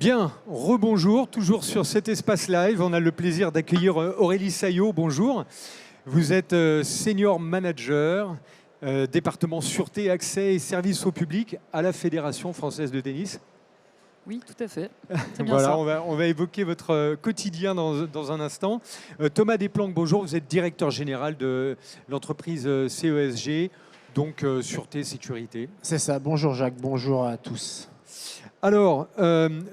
Bien, rebonjour, toujours sur cet espace live. On a le plaisir d'accueillir Aurélie Saillot. Bonjour. Vous êtes senior manager, département sûreté, accès et services au public à la Fédération française de tennis. Oui, tout à fait. C'est bien Voilà, ça. on va évoquer votre quotidien dans un instant. Thomas Desplanques, bonjour. Vous êtes directeur général de l'entreprise CESG, donc sûreté, sécurité. C'est ça. Bonjour Jacques, bonjour à tous. Alors,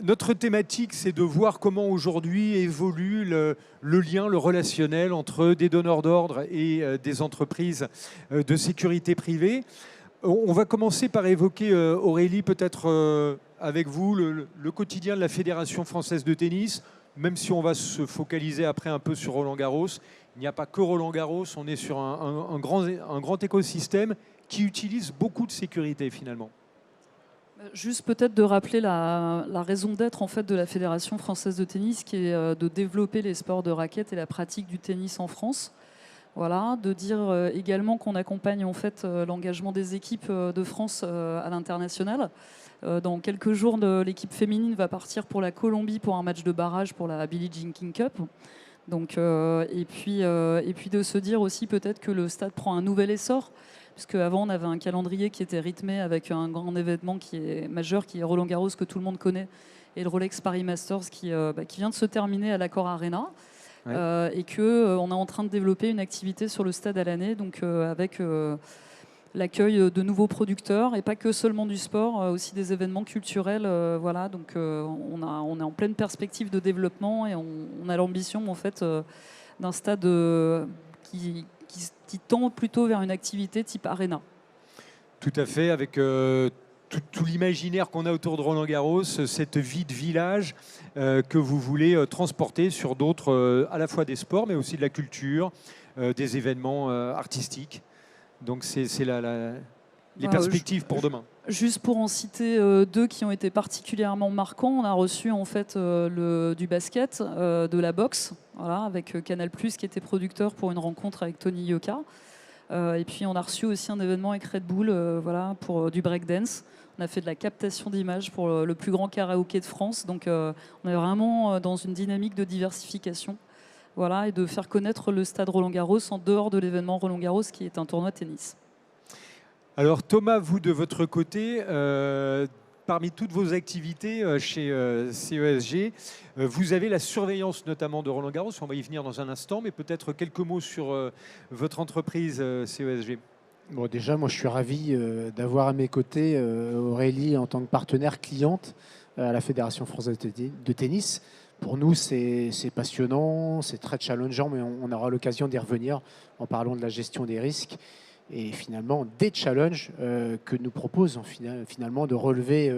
notre thématique, c'est de voir comment aujourd'hui évolue le lien, le relationnel entre des donneurs d'ordre et des entreprises de sécurité privée. On va commencer par évoquer, Aurélie, peut-être avec vous, le quotidien de la Fédération française de tennis, même si on va se focaliser après un peu sur Roland-Garros. Il n'y a pas que Roland-Garros, on est sur un grand écosystème qui utilise beaucoup de sécurité finalement. Juste peut-être de rappeler la raison d'être en fait de la Fédération française de tennis, qui est de développer les sports de raquettes et la pratique du tennis en France. Voilà, de dire également qu'on accompagne en fait l'engagement des équipes de France à l'international. Dans quelques jours, l'équipe féminine va partir pour la Colombie pour un match de barrage pour la Billie Jean King Cup. Donc, et puis de se dire aussi peut-être que le stade prend un nouvel essor, puisque avant on avait un calendrier qui était rythmé avec un grand événement qui est majeur, qui est Roland-Garros que tout le monde connaît, et le Rolex Paris Masters qui vient de se terminer à l'Accor Arena. Ouais. Et qu'on est en train de développer une activité sur le stade à l'année, donc avec l'accueil de nouveaux producteurs, et pas que seulement du sport, aussi des événements culturels. Voilà, donc on est en pleine perspective de développement, et on a l'ambition en fait d'un stade qui tend plutôt vers une activité type arena. Tout à fait, avec tout l'imaginaire qu'on a autour de Roland-Garros, cette vie de village que vous voulez transporter sur d'autres, à la fois des sports, mais aussi de la culture, des événements artistiques. Donc c'est les perspectives pour demain. Juste pour en citer deux qui ont été particulièrement marquants, on a reçu en fait du basket, de la boxe, voilà, avec Canal+, qui était producteur pour une rencontre avec Tony Yoka. Et puis on a reçu aussi un événement avec Red Bull, voilà, pour du breakdance. On a fait de la captation d'images pour le plus grand karaoké de France. Donc on est vraiment dans une dynamique de diversification, voilà, et de faire connaître le stade Roland-Garros en dehors de l'événement Roland-Garros qui est un tournoi de tennis. Alors Thomas, vous de votre côté, parmi toutes vos activités chez CESG, vous avez la surveillance notamment de Roland-Garros, on va y venir dans un instant, mais peut-être quelques mots sur votre entreprise CESG. Bon, déjà, moi je suis ravi d'avoir à mes côtés Aurélie en tant que partenaire cliente à la Fédération française de tennis. Pour nous, c'est passionnant, c'est très challengeant, mais on aura l'occasion d'y revenir en parlant de la gestion des risques. Et finalement, des challenges que nous propose finalement de relever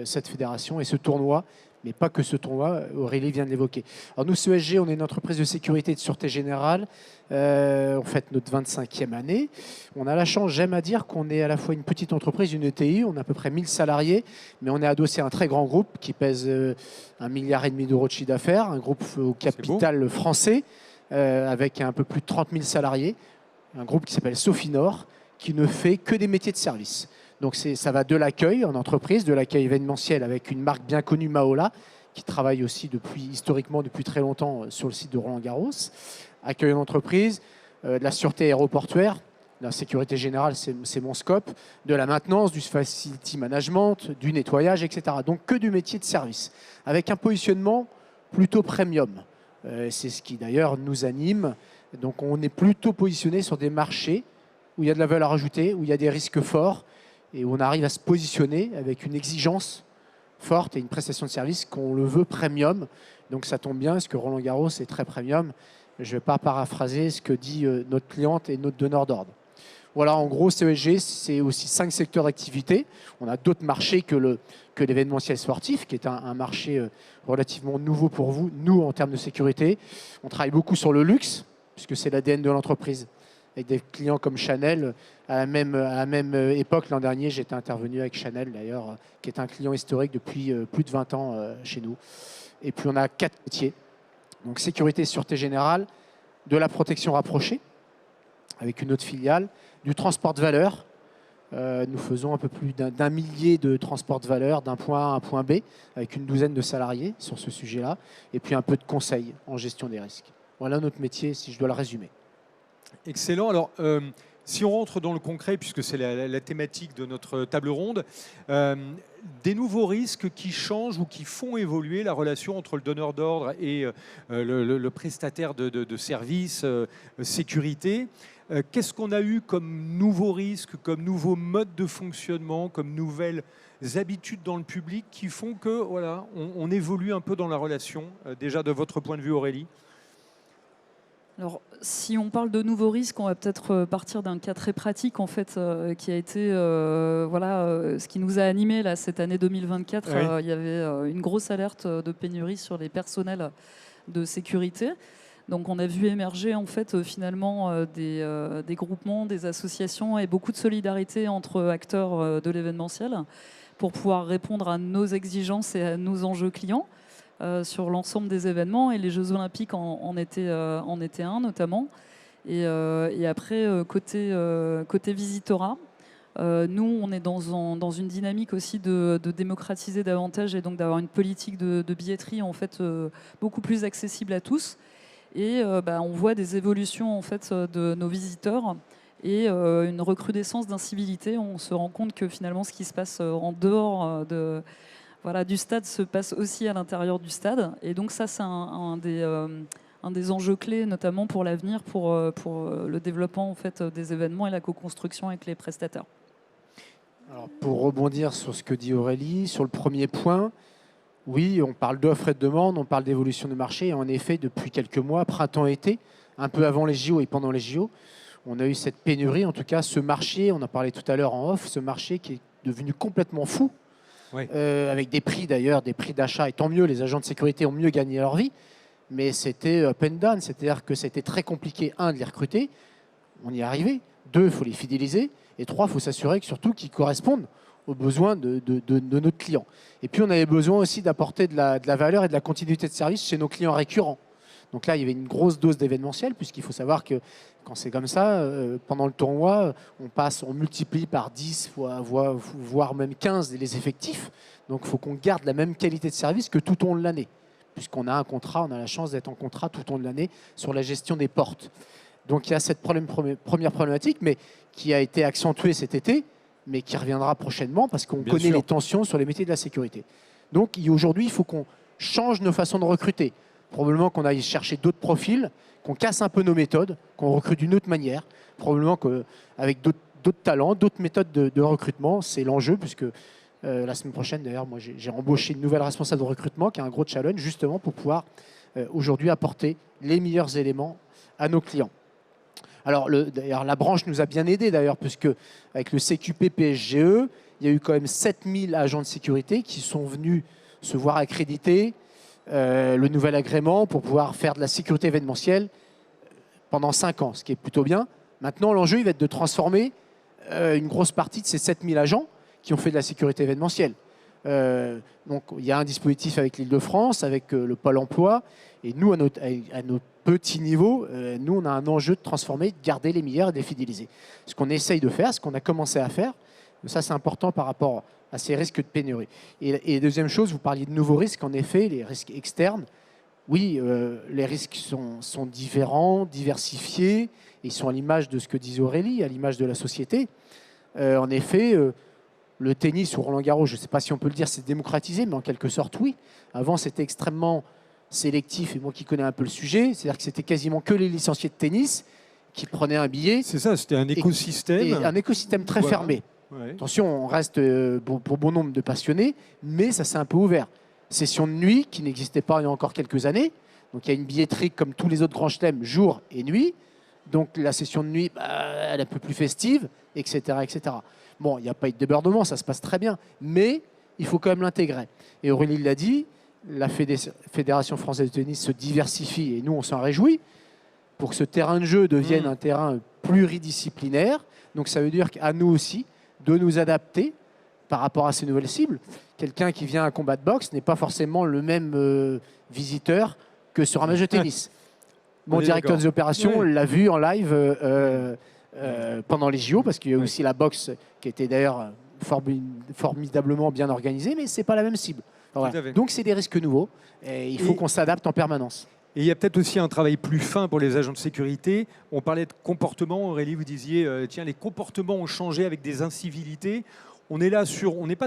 cette fédération et ce tournoi, mais pas que ce tournoi, Aurélie vient de l'évoquer. Alors nous, CESG, on est une entreprise de sécurité et de sûreté générale. On fête notre 25e année. On a la chance, j'aime à dire, qu'on est à la fois une petite entreprise, une ETI, on a à peu près 1000 salariés, mais on est adossé à un très grand groupe qui pèse 1,5 milliard d'euros de chiffre d'affaires, un groupe au capital français, avec un peu plus de 30 000 salariés. Un groupe qui s'appelle Sofinor, qui ne fait que des métiers de service. Donc ça va de l'accueil en entreprise, de l'accueil événementiel avec une marque bien connue, Maola, qui travaille aussi historiquement depuis très longtemps sur le site de Roland-Garros. Accueil en entreprise, de la sûreté aéroportuaire, de la sécurité générale, c'est mon scope, de la maintenance, du facility management, du nettoyage, etc. Donc que du métier de service, avec un positionnement plutôt premium. C'est ce qui d'ailleurs nous anime. Donc on est plutôt positionné sur des marchés où il y a de la valeur ajoutée, où il y a des risques forts et où on arrive à se positionner avec une exigence forte et une prestation de service qu'on le veut premium. Donc ça tombe bien parce que Roland-Garros est très premium. Je ne vais pas paraphraser ce que dit notre cliente et notre donneur d'ordre. Voilà, en gros, CESG, c'est aussi 5 secteurs d'activité. On a d'autres marchés que l'événementiel sportif, qui est un marché relativement nouveau pour vous, nous, en termes de sécurité. On travaille beaucoup sur le luxe, puisque c'est l'ADN de l'entreprise. Avec des clients comme Chanel, à la même époque, l'an dernier, j'étais intervenu avec Chanel, d'ailleurs, qui est un client historique depuis plus de 20 ans chez nous. Et puis, on a 4 métiers. Donc, sécurité et sûreté générale, de la protection rapprochée, avec une autre filiale, du transport de valeur, Nous faisons un peu plus d'un millier de transports de valeur d'un point A à un point B, avec une douzaine de salariés sur ce sujet-là, et puis un peu de conseil en gestion des risques. Voilà notre métier, si je dois le résumer. Excellent. Alors, si on rentre dans le concret, puisque c'est la thématique de notre table ronde, des nouveaux risques qui changent ou qui font évoluer la relation entre le donneur d'ordre et le prestataire de services sécurité. Qu'est-ce qu'on a eu comme nouveaux risques, comme nouveaux modes de fonctionnement, comme nouvelles habitudes dans le public qui font que voilà, on évolue un peu dans la relation, déjà de votre point de vue, Aurélie? Alors, si on parle de nouveaux risques, on va peut-être partir d'un cas très pratique en fait, qui a été ce qui nous a animé là, cette année 2024. Oui. Il y avait une grosse alerte de pénurie sur les personnels de sécurité. Donc, on a vu émerger en fait finalement des groupements, des associations et beaucoup de solidarité entre acteurs de l'événementiel pour pouvoir répondre à nos exigences et à nos enjeux clients. Sur l'ensemble des événements, et les Jeux Olympiques en étaient un notamment. Et après, côté visitorat, nous, on est dans une dynamique aussi de démocratiser davantage et donc d'avoir une politique de billetterie en fait, beaucoup plus accessible à tous. Et on voit des évolutions en fait, de nos visiteurs et une recrudescence d'incivilité. On se rend compte que finalement, ce qui se passe en dehors du stade se passe aussi à l'intérieur du stade. Et donc ça, c'est un des enjeux clés, notamment pour l'avenir, pour le développement en fait, des événements et la co-construction avec les prestataires. Alors, pour rebondir sur ce que dit Aurélie, sur le premier point, oui, on parle d'offres et de demande, on parle d'évolution du marché. Et en effet, depuis quelques mois, printemps-été, un peu avant les JO et pendant les JO, on a eu cette pénurie, en tout cas ce marché, on en parlait tout à l'heure en off, ce marché qui est devenu complètement fou. Oui. Avec des prix d'ailleurs, des prix d'achat, et tant mieux, les agents de sécurité ont mieux gagné leur vie, mais c'était up and down, c'est-à-dire que c'était très compliqué, un, de les recruter, on y est arrivé, deux, il faut les fidéliser, et trois, il faut s'assurer que, surtout qu'ils correspondent aux besoins de notre client. Et puis on avait besoin aussi d'apporter de la valeur et de la continuité de service chez nos clients récurrents. Donc là, il y avait une grosse dose d'événementiel, puisqu'il faut savoir que quand c'est comme ça, pendant le tournoi, on multiplie par 10, voire même 15 les effectifs. Donc il faut qu'on garde la même qualité de service que tout au long de l'année, puisqu'on a un contrat, on a la chance d'être en contrat tout au long de l'année sur la gestion des portes. Donc il y a cette première problématique, mais qui a été accentuée cet été, mais qui reviendra prochainement, parce qu'on connaît les tensions sur les métiers de la sécurité. Donc aujourd'hui, il faut qu'on change nos façons de recruter. Probablement qu'on aille chercher d'autres profils, qu'on casse un peu nos méthodes, qu'on recrute d'une autre manière. Probablement qu'avec d'autres talents, d'autres méthodes de recrutement, c'est l'enjeu, puisque la semaine prochaine, d'ailleurs, moi j'ai embauché une nouvelle responsable de recrutement qui a un gros challenge, justement pour pouvoir aujourd'hui apporter les meilleurs éléments à nos clients. Alors, d'ailleurs, la branche nous a bien aidés, d'ailleurs, puisque avec le CQP PSGE, il y a eu quand même 7000 agents de sécurité qui sont venus se voir accréditer le nouvel agrément pour pouvoir faire de la sécurité événementielle pendant 5 ans, ce qui est plutôt bien. Maintenant, l'enjeu, il va être de transformer une grosse partie de ces 7000 agents qui ont fait de la sécurité événementielle. Donc, il y a un dispositif avec l'Île-de-France, avec le Pôle emploi, et nous, à notre petit niveau, nous, on a un enjeu de transformer, de garder les meilleurs et de les fidéliser. Ce qu'on essaye de faire, ce qu'on a commencé à faire, ça, c'est important par rapport à ces risques de pénurie. Et deuxième chose, vous parliez de nouveaux risques, en effet, les risques externes. Oui, les risques sont différents, diversifiés, ils sont à l'image de ce que disait Aurélie, à l'image de la société. En effet, le tennis ou Roland-Garros, je ne sais pas si on peut le dire, c'est démocratisé, mais en quelque sorte, oui. Avant, c'était extrêmement sélectif, et moi qui connais un peu le sujet, c'est-à-dire que c'était quasiment que les licenciés de tennis qui prenaient un billet. C'est ça, c'était un écosystème. Et un écosystème très fermé. Ouais. Attention, on reste pour bon nombre de passionnés, mais ça s'est un peu ouvert. Session de nuit qui n'existait pas il y a encore quelques années. Donc il y a une billetterie comme tous les autres grands chelems, jour et nuit. Donc la session de nuit, elle est un peu plus festive, etc. etc. Bon, il n'y a pas eu de débordement, ça se passe très bien, mais il faut quand même l'intégrer. Et Aurélie l'a dit, la Fédération française de tennis se diversifie et nous, on s'en réjouit pour que ce terrain de jeu devienne un terrain pluridisciplinaire. Donc ça veut dire qu'à nous aussi de nous adapter par rapport à ces nouvelles cibles. Quelqu'un qui vient à un combat de boxe n'est pas forcément le même visiteur que sur un match de tennis. Mon directeur des opérations l'a vu en live pendant les JO, parce qu'il y a aussi la boxe qui était d'ailleurs formidablement bien organisée, mais ce n'est pas la même cible. Voilà. Donc c'est des risques nouveaux et il faut qu'on s'adapte en permanence. Et il y a peut-être aussi un travail plus fin pour les agents de sécurité. On parlait de comportement. Aurélie, vous disiez, tiens, les comportements ont changé avec des incivilités. On n'est pas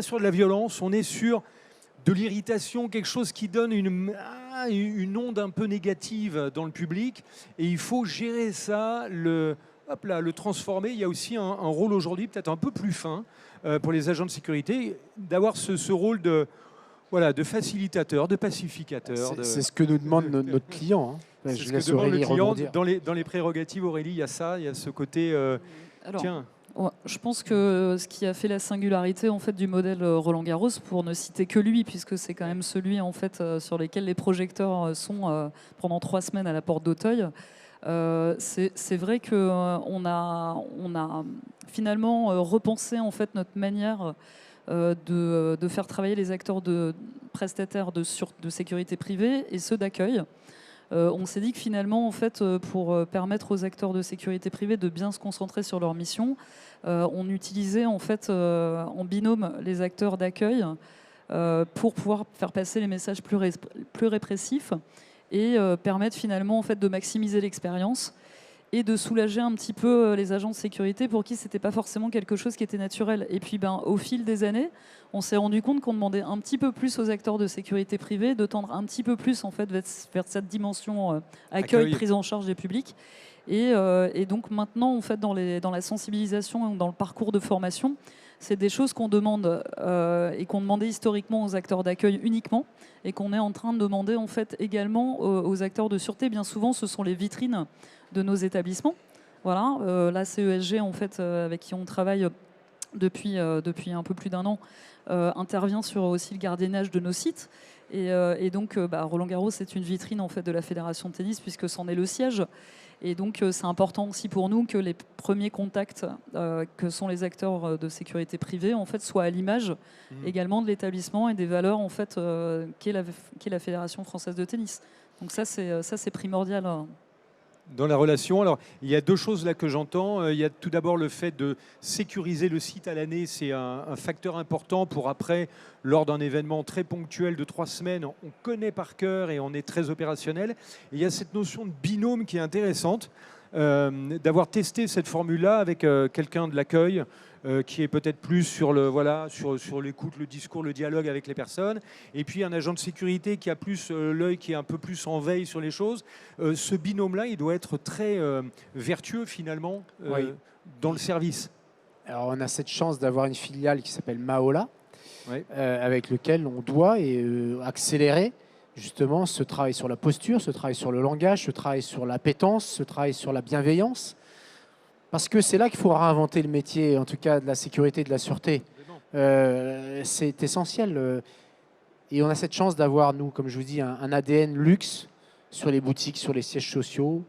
sur de la violence, on est sur de l'irritation, quelque chose qui donne une onde un peu négative dans le public. Et il faut gérer ça, le transformer. Il y a aussi un rôle aujourd'hui peut-être un peu plus fin pour les agents de sécurité, d'avoir ce rôle de facilitateur, de pacificateur. C'est ce que nous demande notre client. Hein. Je laisse Aurélie rebondir. Dans les prérogatives, Aurélie, il y a ça, il y a ce côté... Je pense que ce qui a fait la singularité en fait, du modèle Roland-Garros, pour ne citer que lui, puisque c'est quand même celui en fait, sur lequel les projecteurs sont pendant 3 semaines à la porte d'Auteuil, c'est vrai qu'on a finalement repensé en fait, notre manière de faire travailler les acteurs prestataires de sécurité privée et ceux d'accueil. On s'est dit que finalement, en fait, pour permettre aux acteurs de sécurité privée de bien se concentrer sur leur mission, on utilisait en fait en binôme les acteurs d'accueil pour pouvoir faire passer les messages plus répressifs et permettre finalement en fait de maximiser l'expérience et de soulager un petit peu les agents de sécurité pour qui c'était pas forcément quelque chose qui était naturel. Et puis au fil des années, on s'est rendu compte qu'on demandait un petit peu plus aux acteurs de sécurité privée de tendre un petit peu plus en fait vers cette dimension accueil, prise en charge des publics. Et donc maintenant, en fait, dans la sensibilisation, dans le parcours de formation, c'est des choses qu'on demande et qu'on demandait historiquement aux acteurs d'accueil uniquement et qu'on est en train de demander en fait également aux acteurs de sûreté. Bien souvent, ce sont les vitrines de nos établissements. Voilà, la CESG, en fait, avec qui on travaille depuis un peu plus d'1 an, intervient sur aussi le gardiennage de nos sites. Et donc, Roland-Garros, c'est une vitrine en fait, de la Fédération de tennis, puisque c'en est le siège. Et donc, c'est important aussi pour nous que les premiers contacts que sont les acteurs de sécurité privée en fait, soient à l'image également de l'établissement et des valeurs en fait, qu'est la Fédération française de tennis. Donc ça, c'est primordial. Dans la relation, alors il y a 2 choses là que j'entends. Il y a tout d'abord le fait de sécuriser le site à l'année, c'est un facteur important pour après, lors d'un événement très ponctuel de 3 semaines, on connaît par cœur et on est très opérationnel. Et il y a cette notion de binôme qui est intéressante, d'avoir testé cette formule-là avec quelqu'un de l'accueil qui est peut-être plus sur l'écoute, le discours, le dialogue avec les personnes, et puis un agent de sécurité qui a plus l'œil, qui est un peu plus en veille sur les choses. Ce binôme-là, il doit être très vertueux finalement dans le service. Alors on a cette chance d'avoir une filiale qui s'appelle Maola, avec lequel on doit accélérer justement ce travail sur la posture, ce travail sur le langage, ce travail sur l'appétence, ce travail sur la bienveillance. Parce que c'est là qu'il faut réinventer le métier, en tout cas de la sécurité et de la sûreté. C'est essentiel. Et on a cette chance d'avoir, nous, comme je vous dis, un ADN luxe sur les boutiques, sur les sièges sociaux.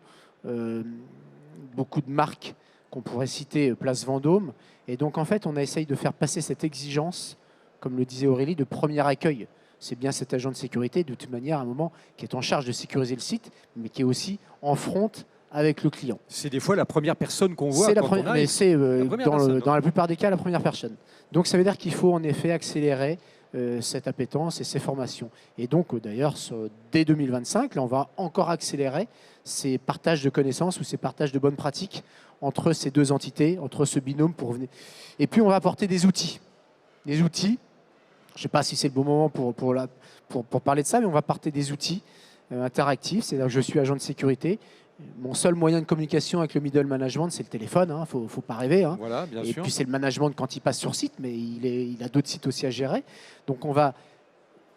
Beaucoup de marques qu'on pourrait citer, Place Vendôme. Et donc, en fait, on a essayé de faire passer cette exigence, comme le disait Aurélie, de premier accueil. C'est bien cet agent de sécurité, de toute manière, à un moment, qui est en charge de sécuriser le site, mais qui est aussi en front avec le client. C'est des fois la première personne qu'on voit. C'est dans la plupart des cas la première personne. Donc ça veut dire qu'il faut en effet accélérer cette appétence et ces formations. Et donc d'ailleurs dès 2025, là, on va encore accélérer ces partages de connaissances ou ces partages de bonnes pratiques entre ces 2 entités, entre ce binôme pour venir. Et puis on va apporter des outils. Des outils. Je ne sais pas si c'est le bon moment pour parler de ça, mais on va apporter des outils interactifs. C'est-à-dire que je suis agent de sécurité. Mon seul moyen de communication avec le middle management, c'est le téléphone. Il ne faut pas rêver. Voilà, bien sûr. Puis c'est le management quand il passe sur site, mais il a d'autres sites aussi à gérer. Donc on va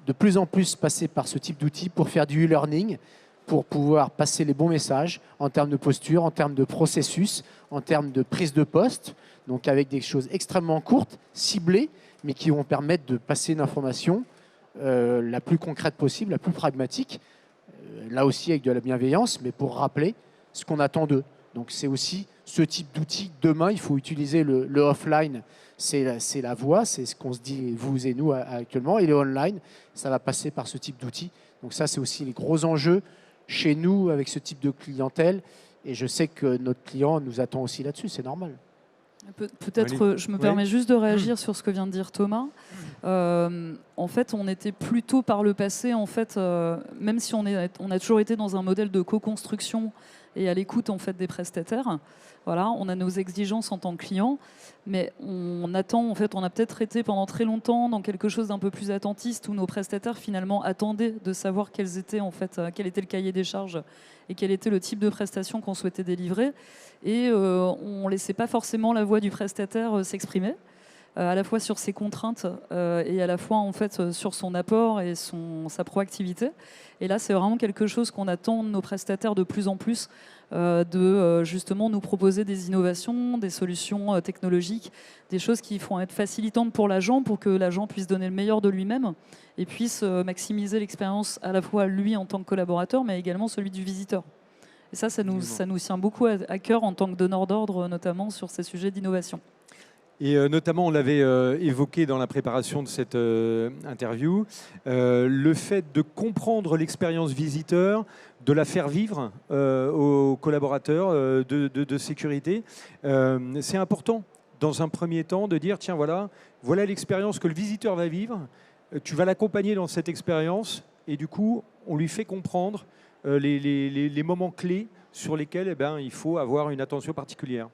de plus en plus passer par ce type d'outils pour faire du e-learning, pour pouvoir passer les bons messages en termes de posture, en termes de processus, en termes de prise de poste. Donc avec des choses extrêmement courtes, ciblées, mais qui vont permettre de passer une information la plus concrète possible, la plus pragmatique. Là aussi avec de la bienveillance, mais pour rappeler ce qu'on attend d'eux. Donc c'est aussi ce type d'outil. Demain, il faut utiliser le offline, c'est la voix, c'est ce qu'on se dit, vous et nous actuellement, et le online, ça va passer par ce type d'outil. Donc ça, c'est aussi les gros enjeux chez nous avec ce type de clientèle Et je sais que notre client nous attend aussi là-dessus, c'est normal. Peut-être, je me permets juste de réagir sur ce que vient de dire Thomas. En fait, on était plutôt par le passé, en fait, même si on a toujours été dans un modèle de co-construction et à l'écoute en fait des prestataires. Voilà, on a nos exigences en tant que client, mais on attend, en fait, on a peut-être été pendant très longtemps dans quelque chose d'un peu plus attentiste où nos prestataires finalement attendaient de savoir quel était le cahier des charges et quel était le type de prestation qu'on souhaitait délivrer. Et on ne laissait pas forcément la voix du prestataire s'exprimer, à la fois sur ses contraintes et à la fois en fait, sur son apport et sa proactivité. Et là, c'est vraiment quelque chose qu'on attend de nos prestataires de plus en plus, de justement nous proposer des innovations, des solutions technologiques, des choses qui vont être facilitantes pour l'agent, pour que l'agent puisse donner le meilleur de lui-même et puisse maximiser l'expérience à la fois lui en tant que collaborateur, mais également celui du visiteur. Et ça nous tient beaucoup à cœur en tant que donneur d'ordre, notamment sur ces sujets d'innovation. Et notamment, on l'avait évoqué dans la préparation de cette interview, le fait de comprendre l'expérience visiteur, de la faire vivre aux collaborateurs de sécurité. C'est important, dans un premier temps, de dire, tiens, voilà l'expérience que le visiteur va vivre, tu vas l'accompagner dans cette expérience, et du coup, on lui fait comprendre les moments clés sur lesquels il faut avoir une attention particulière.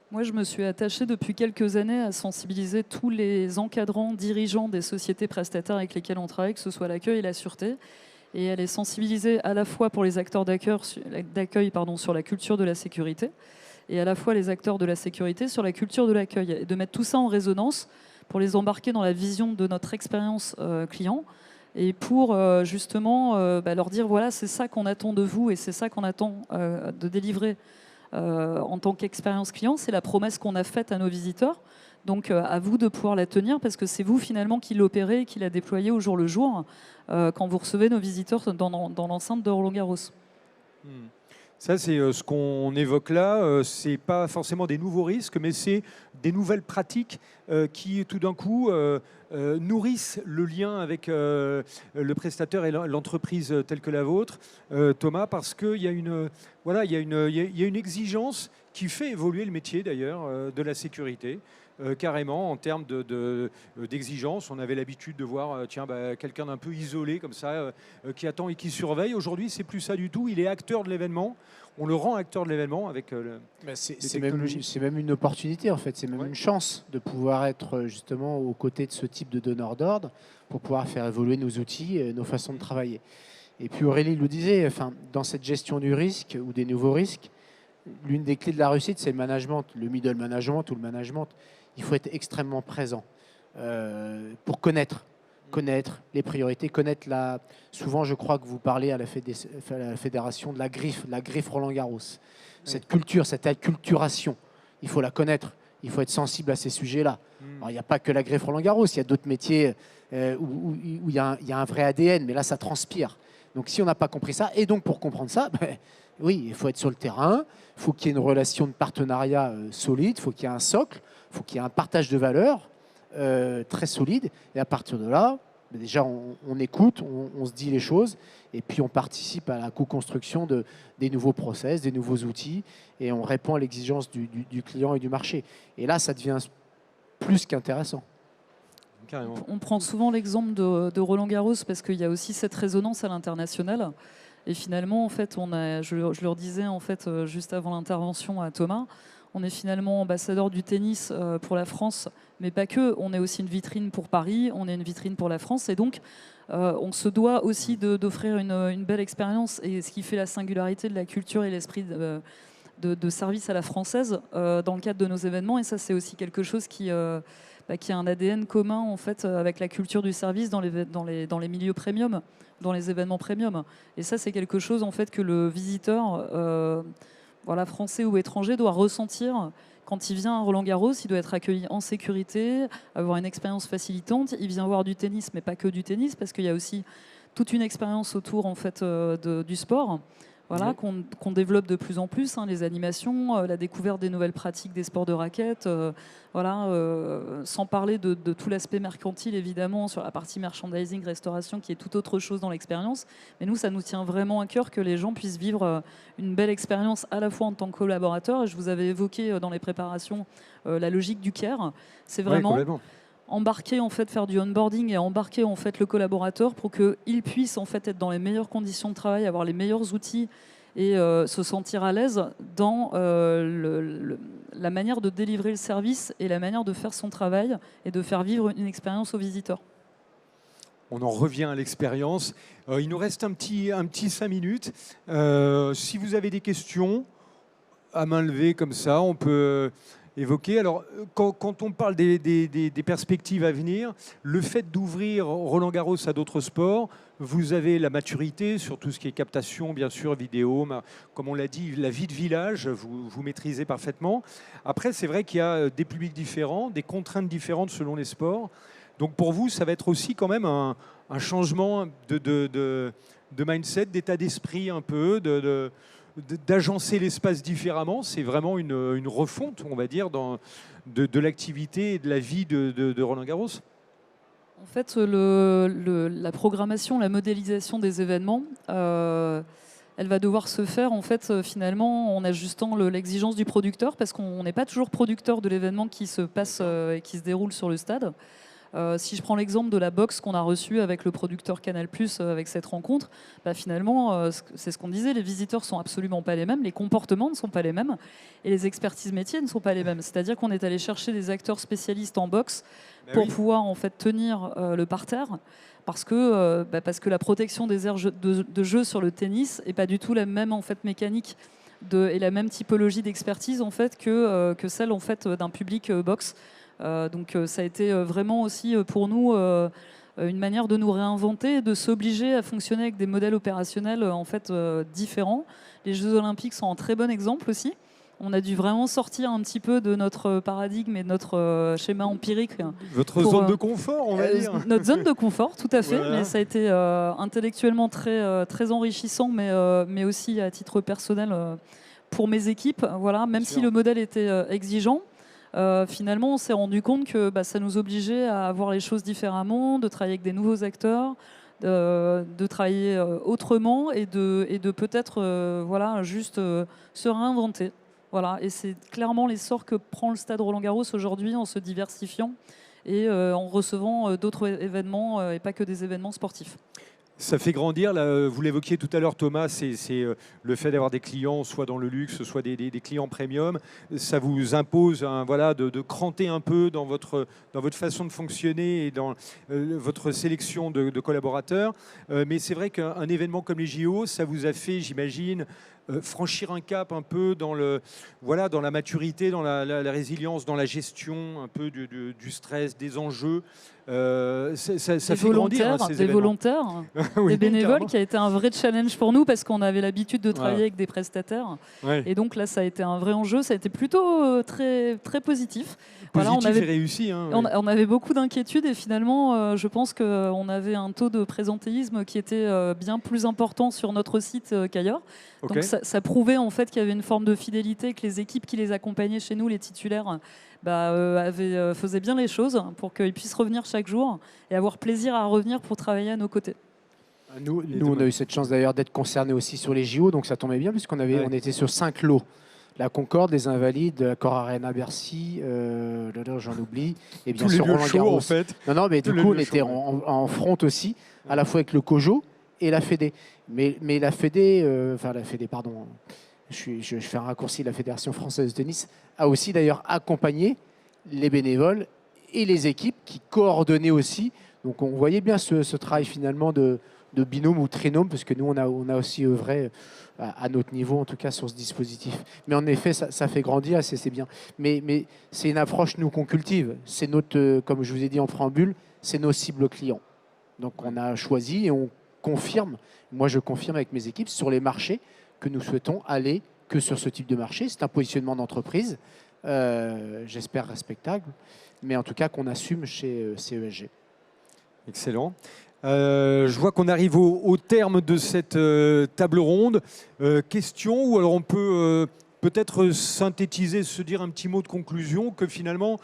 Moi, je me suis attachée depuis quelques années à sensibiliser tous les encadrants, dirigeants des sociétés prestataires avec lesquels on travaille, que ce soit l'accueil et la sûreté. Et elle est sensibilisée à la fois pour les acteurs d'accueil sur la culture de la sécurité, et à la fois les acteurs de la sécurité sur la culture de l'accueil. Et de mettre tout ça en résonance pour les embarquer dans la vision de notre expérience client, et pour justement leur dire, voilà, c'est ça qu'on attend de vous et c'est ça qu'on attend de délivrer en tant qu'expérience client. C'est la promesse qu'on a faite à nos visiteurs. Donc à vous de pouvoir la tenir, parce que c'est vous finalement qui l'opérez et qui la déployez au jour le jour quand vous recevez nos visiteurs dans l'enceinte de Roland-Garros. Ça, c'est ce qu'on évoque là. Ce n'est pas forcément des nouveaux risques, mais c'est des nouvelles pratiques qui, tout d'un coup, nourrissent le lien avec le prestataire et l'entreprise telle que la vôtre, Thomas, parce qu'il y a une exigence qui fait évoluer le métier, d'ailleurs, de la sécurité. Carrément, en termes d'exigence. On avait l'habitude de voir quelqu'un d'un peu isolé comme ça, qui attend et qui surveille. Aujourd'hui, c'est plus ça du tout. Il est acteur de l'événement. On le rend acteur de l'événement avec les technologies. C'est même une opportunité, en fait. C'est même une chance de pouvoir être justement aux côtés de ce type de donneur d'ordre pour pouvoir faire évoluer nos outils, nos façons de travailler. Et puis Aurélie le disait, dans cette gestion du risque ou des nouveaux risques, l'une des clés de la réussite, c'est le management, le middle management ou le management. Il faut être extrêmement présent pour connaître les priorités, Souvent, je crois que vous parlez à la fédération de la griffe Roland-Garros. Cette culture, cette acculturation, il faut la connaître. Il faut être sensible à ces sujets-là. Alors, il n'y a pas que la griffe Roland-Garros, il y a d'autres métiers où il y a un vrai ADN, mais là, ça transpire. Donc, si on n'a pas compris ça, et donc pour comprendre ça, oui, il faut être sur le terrain, il faut qu'il y ait une relation de partenariat solide, il faut qu'il y ait un socle, il faut qu'il y ait un partage de valeurs très solide. Et à partir de là, déjà, on écoute, on se dit les choses, et puis on participe à la co-construction des nouveaux process, des nouveaux outils, et on répond à l'exigence du client et du marché. Et là, ça devient plus qu'intéressant. Carrément. On prend souvent l'exemple de Roland-Garros parce qu'il y a aussi cette résonance à l'international. Et finalement, en fait, je leur disais en fait, juste avant l'intervention à Thomas, on est finalement ambassadeur du tennis pour la France, mais pas que. On est aussi une vitrine pour Paris, on est une vitrine pour la France. Et donc, on se doit aussi d'offrir une belle expérience. Et ce qui fait la singularité de la culture et l'esprit de service à la française dans le cadre de nos événements. Et ça, c'est aussi quelque chose qui a un ADN commun en fait, avec la culture du service dans les milieux premium, dans les événements premium. Et ça, c'est quelque chose en fait, que le visiteur, français ou étranger, doit ressentir quand il vient à Roland-Garros. Il doit être accueilli en sécurité, avoir une expérience facilitante. Il vient voir du tennis, mais pas que du tennis, parce qu'il y a aussi toute une expérience autour en fait, du sport. voilà, qu'on développe de plus en plus, hein, les animations, la découverte des nouvelles pratiques des sports de raquettes, voilà, sans parler de tout l'aspect mercantile évidemment sur la partie merchandising, restauration qui est tout autre chose dans l'expérience. Mais nous, ça nous tient vraiment à cœur que les gens puissent vivre une belle expérience à la fois en tant que collaborateur. Et je vous avais évoqué dans les préparations la logique du care. C'est vraiment embarquer en fait, faire du onboarding et embarquer en fait le collaborateur pour qu'il puisse en fait être dans les meilleures conditions de travail, avoir les meilleurs outils et se sentir à l'aise dans la manière de délivrer le service et la manière de faire son travail et de faire vivre une expérience aux visiteurs. On en revient à l'expérience. Il nous reste un petit 5 minutes. Si vous avez des questions, à main levée comme ça, on peut évoquer. Alors, quand on parle des perspectives à venir, le fait d'ouvrir Roland-Garros à d'autres sports, vous avez la maturité sur tout ce qui est captation, bien sûr, vidéo, comme on l'a dit, la vie de village, vous maîtrisez parfaitement. Après, c'est vrai qu'il y a des publics différents, des contraintes différentes selon les sports. Donc pour vous, ça va être aussi quand même un changement de mindset, d'état d'esprit un peu, d'agencer l'espace différemment. C'est vraiment une refonte, on va dire, de l'activité et de la vie de Roland-Garros. En fait, la programmation, la modélisation des événements, elle va devoir se faire en fait finalement en ajustant l'exigence du producteur, parce qu'on n'est pas toujours producteur de l'événement qui se passe et qui se déroule sur le stade. Si je prends l'exemple de la box qu'on a reçue avec le producteur Canal+, avec cette rencontre, bah finalement, c'est ce qu'on disait, les visiteurs ne sont absolument pas les mêmes, les comportements ne sont pas les mêmes, et les expertises métiers ne sont pas les mêmes. C'est-à-dire qu'on est allé chercher des acteurs spécialistes en boxe pour pouvoir en fait tenir le parterre, parce que la protection des aires de jeu sur le tennis n'est pas du tout la même en fait, mécanique et la même typologie d'expertise en fait, que celle en fait, d'un public boxe. Donc ça a été vraiment aussi pour nous une manière de nous réinventer, de s'obliger à fonctionner avec des modèles opérationnels en fait, différents. Les Jeux Olympiques sont un très bon exemple aussi. On a dû vraiment sortir un petit peu de notre paradigme et de notre schéma empirique. Votre zone de confort, on va dire. Notre zone de confort, tout à fait. Voilà. Mais ça a été intellectuellement très enrichissant, mais aussi à titre personnel pour mes équipes. Voilà. Même si le modèle était exigeant, finalement, on s'est rendu compte que ça nous obligeait à voir les choses différemment, de travailler avec des nouveaux acteurs, de travailler autrement et de peut-être voilà, juste se réinventer. Voilà. Et c'est clairement l'essor que prend le stade Roland-Garros aujourd'hui en se diversifiant et en recevant d'autres événements et pas que des événements sportifs. Ça fait grandir, là, vous l'évoquiez tout à l'heure Thomas, c'est le fait d'avoir des clients soit dans le luxe, soit des clients premium. Ça vous impose voilà, de cranter un peu dans votre façon de fonctionner et dans votre sélection de collaborateurs. Mais c'est vrai qu'un événement comme les JO, ça vous a fait, j'imagine, franchir un cap un peu dans la maturité, dans la résilience, dans la gestion un peu du stress, des enjeux. Ça fait grandir ces événements. Volontaires, Oui, des bénévoles, carrément. qui a été un vrai challenge pour nous parce qu'on avait l'habitude de travailler avec des prestataires. Ouais. Et donc là, ça a été un vrai enjeu. Ça a été plutôt très, très positif. Voilà, Positif et réussi. Hein, on avait beaucoup d'inquiétudes et finalement, je pense qu'on avait un taux de présentéisme qui était bien plus important sur notre site qu'ailleurs. Okay. Donc ça prouvait en fait qu'il y avait une forme de fidélité, que les équipes qui les accompagnaient chez nous, les titulaires, faisaient bien les choses pour qu'ils puissent revenir chaque jour et avoir plaisir à revenir pour travailler à nos côtés. Nous, on a eu cette chance d'ailleurs d'être concernés aussi sur les JO, donc ça tombait bien puisqu'on on était sur 5 lots. La Concorde, les Invalides, Accor Arena Bercy, j'en oublie, et bien sûr Roland-Garros. En fait. Non, mais du coup, on était en front aussi, à la fois avec le COJO et la Fédé. Mais la Fédé, pardon, je fais un raccourci, la Fédération Française de Tennis a aussi d'ailleurs accompagné les bénévoles et les équipes qui coordonnaient aussi. Donc on voyait bien ce travail finalement de binôme ou trinôme, parce que nous, on a aussi œuvré à notre niveau, en tout cas sur ce dispositif. Mais en effet, ça fait grandir, c'est bien. Mais c'est une approche, nous, qu'on cultive. C'est notre, comme je vous ai dit en préambule, c'est nos cibles clients. Donc on a choisi et on confirme, moi je confirme avec mes équipes, sur les marchés que nous souhaitons aller que sur ce type de marché. C'est un positionnement d'entreprise, j'espère respectable, mais en tout cas qu'on assume chez CESG. Excellent. Je vois qu'on arrive au terme de cette table ronde. Question, ou alors on peut peut-être synthétiser, se dire un petit mot de conclusion, que finalement,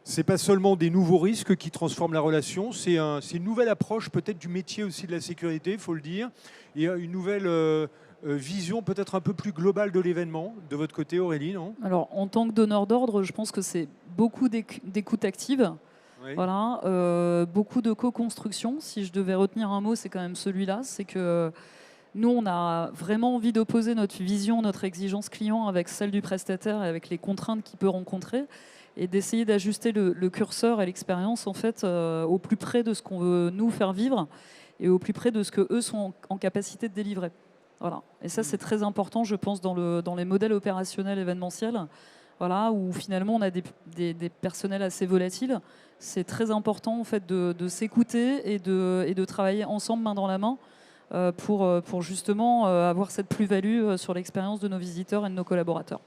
ce n'est pas seulement des nouveaux risques qui transforment la relation, c'est une nouvelle approche peut-être du métier aussi de la sécurité, il faut le dire, et une nouvelle vision peut-être un peu plus globale de l'événement. De votre côté, Aurélie, non? Alors, en tant que donneur d'ordre, je pense que c'est beaucoup d'écoute active. Oui. Voilà, beaucoup de co-construction. Si je devais retenir un mot, c'est quand même celui-là. C'est que nous, on a vraiment envie d'opposer notre vision, notre exigence client avec celle du prestataire et avec les contraintes qu'il peut rencontrer, et d'essayer d'ajuster le curseur et l'expérience en fait au plus près de ce qu'on veut nous faire vivre et au plus près de ce que eux sont en capacité de délivrer. Voilà. Et ça, c'est très important, je pense, dans les modèles opérationnels événementiels. Voilà, où finalement on a des personnels assez volatiles. C'est très important en fait de s'écouter et de travailler ensemble main dans la main pour justement avoir cette plus-value sur l'expérience de nos visiteurs et de nos collaborateurs.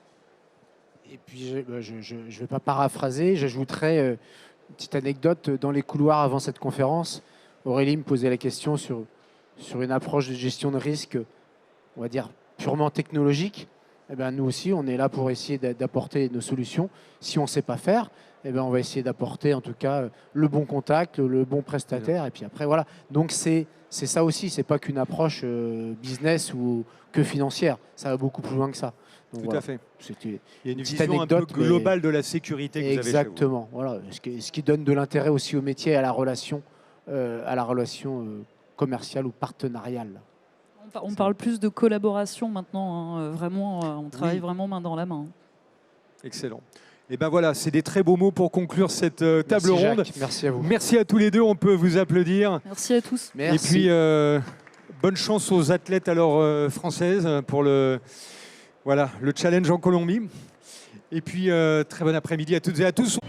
Et puis, je ne vais pas paraphraser, j'ajouterais une petite anecdote. Dans les couloirs avant cette conférence, Aurélie me posait la question sur une approche de gestion de risque, on va dire, purement technologique. Eh ben, nous aussi, on est là pour essayer d'apporter nos solutions. Si on ne sait pas faire, eh ben, on va essayer d'apporter en tout cas le bon contact, le bon prestataire. Et puis après, voilà. Donc c'est ça aussi, c'est pas qu'une approche business ou que financière. Ça va beaucoup plus loin que ça. Donc, Tout voilà. à fait. C'était Il y a une petite vision anecdote, un peu globale de la sécurité que vous avez chez vous. exactement. Voilà. Ce qui donne de l'intérêt aussi au métier et à la relation commerciale ou partenariale. On parle plus de collaboration maintenant, hein. Vraiment, on travaille Oui. vraiment main dans la main. Excellent. Et ben voilà, c'est des très beaux mots pour conclure cette table Merci, ronde. Jacques. Merci à vous. Merci à tous les deux, on peut vous applaudir. Merci à tous. Merci. Et puis, bonne chance aux athlètes alors françaises pour le challenge en Colombie. Et puis, très bon après-midi à toutes et à tous.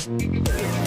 Yeah.